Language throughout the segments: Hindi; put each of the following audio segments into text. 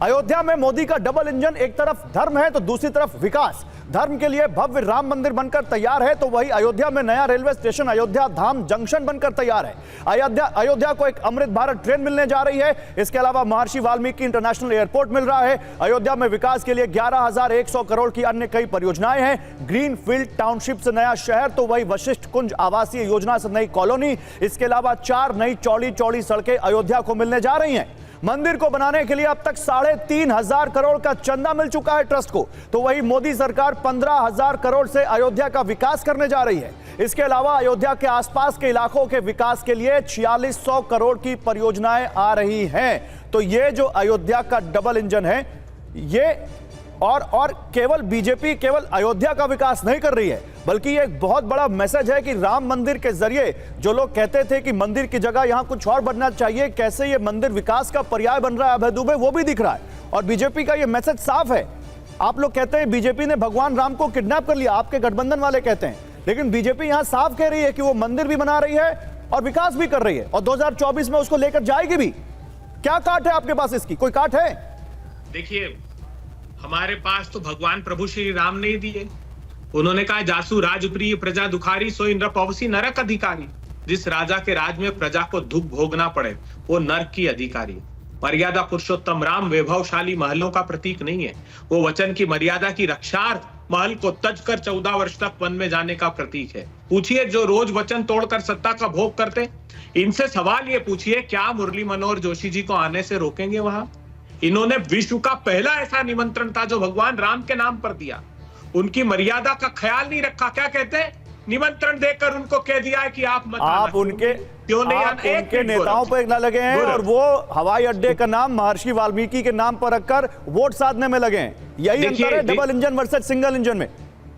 अयोध्या में मोदी का डबल इंजन, एक तरफ धर्म है तो दूसरी तरफ विकास। धर्म के लिए भव्य राम मंदिर बनकर तैयार है तो वही अयोध्या में नया रेलवे स्टेशन अयोध्या धाम जंक्शन बनकर तैयार है। अयोध्या को एक अमृत भारत ट्रेन मिलने जा रही है। इसके अलावा महर्षि वाल्मीकि इंटरनेशनल एयरपोर्ट मिल रहा है। अयोध्या में विकास के लिए 11,100 करोड़ की अन्य कई परियोजनाएं हैं। ग्रीन फील्ड टाउनशिप से नया शहर तो वही वशिष्ठ कुंज आवासीय योजना से नई कॉलोनी। इसके अलावा 4 नई चौड़ी सड़कें अयोध्या को मिलने जा रही हैं। मंदिर को बनाने के लिए अब तक 3,500 करोड़ का चंदा मिल चुका है ट्रस्ट को, तो वही मोदी सरकार 15,000 करोड़ से अयोध्या का विकास करने जा रही है। इसके अलावा अयोध्या के आसपास के इलाकों के विकास के लिए 4600 करोड़ की परियोजनाएं आ रही हैं। तो ये जो अयोध्या का डबल इंजन है, ये और केवल बीजेपी केवल अयोध्या का विकास नहीं कर रही है, बल्कि ये एक बहुत बड़ा मैसेज है कि राम मंदिर के जरिए जो लोग कहते थे कि मंदिर की जगह यहां कुछ और बनना चाहिए, कैसे ये मंदिर विकास का पर्याय बन रहा है अभय दुबे, वो भी दिख रहा है। और बीजेपी का ये मैसेज साफ है। आप लोग कहते हैं बीजेपी ने भगवान राम को किडनैप कर लिया, आपके गठबंधन वाले कहते हैं, लेकिन बीजेपी यहां साफ कह रही है कि वो मंदिर भी बना रही है और विकास भी कर रही है और 2024 में उसको लेकर जाएगी भी। क्या काट है आपके पास इसकी? कोई काट है? देखिए, हमारे पास तो भगवान प्रभु श्री राम ने ही दिए। उन्होंने कहा, जासु राजप्रिय प्रजा दुखारी सोई नृपवसी नरक अधिकारी। जिस राजा के राज में प्रजा को दुख भोगना पड़े वो नरक की अधिकारी। मर्यादा पुरुषोत्तम राम वैभवशाली महलों का प्रतीक नहीं है, वो वचन की मर्यादा की रक्षार्थ महल को तज कर 14 वर्ष तक वन में जाने का प्रतीक है। पूछिए जो रोज वचन तोड़कर सत्ता का भोग करते, इनसे सवाल ये पूछिए, क्या मुरली मनोहर जोशी जी को आने से रोकेंगे वहां? इन्होंने विश्व का पहला ऐसा निमंत्रण था जो भगवान राम के नाम पर दिया, उनकी मर्यादा का ख्याल नहीं रखा। क्या कहते हैं? निमंत्रण देकर उनको कह दिया है कि आप मत आना। आप उनके क्यों नहीं आना? उनके नेताओं पर न लगे हैं और वो हवाई अड्डे का नाम महर्षि वाल्मीकि के नाम पर रखकर वोट साधने में लगे हैं। यही अंतर है double engine versus single engine में।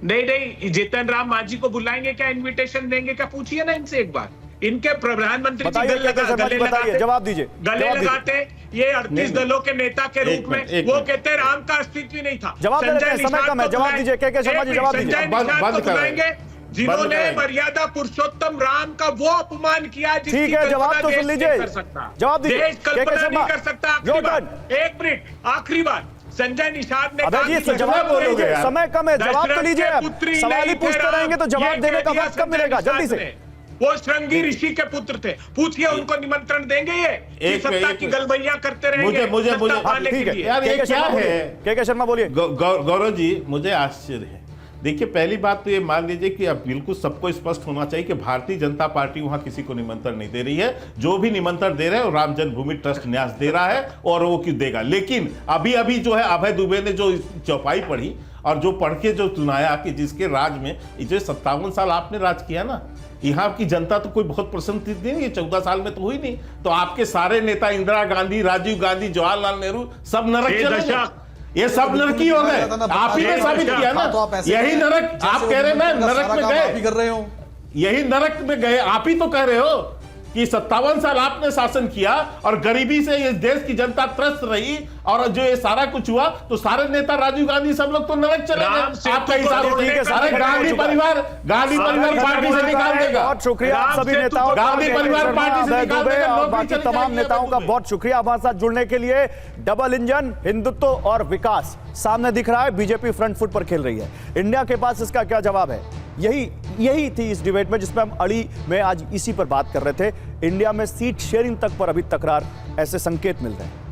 नहीं, जीतन राम मांझी को बुलाएंगे क्या? इन्विटेशन देंगे क्या? पूछिए ना इनसे एक बार। इनके प्रधानमंत्री जी जवाब दीजिए। गले लगाते ये 38 दलों के नेता के रूप में, वो कहते राम का अस्तित्व ही नहीं था। समय कम है, जवाब दीजिए। के शर्मा जी जवाब दीजिए। जिन्होंने मर्यादा पुरुषोत्तम राम का वो अपमान किया, ठीक है, जवाब तो सुन लीजिए। जवाब दीजिए। देश कल्पना नहीं कर सकता। एक मिनट, आखिरी बात, संजय निषाद ने कहा, जवाब बोलोगे, समय कम है, जवाब तो लीजिए। सवाल ही पूछते रहेंगे तो जवाब देने का वक्त कब मिलेगा? जल्दी से। वो श्रृंगी ऋषि के पुत्र थे, पूछिए उनको निमंत्रण देंगे ये सत्ता की गलबैया करते रहेंगे? मुझे ठीक है यार, ये क्या है? के शर्मा बोलिए। गौरव जी, मुझे आश्चर्य है। देखिए, पहली बात तो ये मान लीजिए कि अब बिल्कुल सबको स्पष्ट होना चाहिए कि भारतीय जनता पार्टी वहां किसी को निमंत्रण नहीं दे रही है। जो भी निमंत्रण दे रहे हैं वो राम जन्मभूमि ट्रस्ट न्यास दे रहा है और वो क्यों देगा। लेकिन अभी जो है अभय दुबे ने जो चौपाई पढ़ी और जो पढ़ के जो सुनाया कि जिसके राज में जो 57 साल आपने राज किया ना, यहाँ की जनता तो कोई बहुत प्रसन्न थी नहीं, ये 14 साल में तो हुई नहीं। तो आपके सारे नेता इंदिरा गांधी, राजीव गांधी, जवाहरलाल नेहरू सब नरक चले, ये सब नरक ही हो गए। आप ही ने साबित किया ना, यही नरक आप कह रहे हैं। नरक में गए कर रहे हो, यही नरक में गए आप ही तो कह रहे हो कि 57 साल आपने शासन किया और गरीबी से इस देश की जनता त्रस्त रही और जो ये सारा कुछ हुआ तो सारे नेता राजीव गांधी सब लोग तो नरक चले गए। आपका हिसाब सारे गांधी परिवार पार्टी से निकाल देगा। बहुत शुक्रिया आप सभी नेताओं, गांधी परिवार पार्टी से निकाल देगा और बाकी तमाम नेताओं का बहुत शुक्रिया हमारे साथ जुड़ने के लिए। डबल इंजन, हिंदुत्व और विकास सामने दिख रहा है। बीजेपी फ्रंट फुट पर खेल रही है। इंडिया के पास इसका क्या जवाब है? यही थी इस डिबेट में जिसमें हम अड़ी में आज इसी पर बात कर रहे थे। इंडिया में सीट शेयरिंग तक पर अभी तकरार, ऐसे संकेत मिल रहे हैं।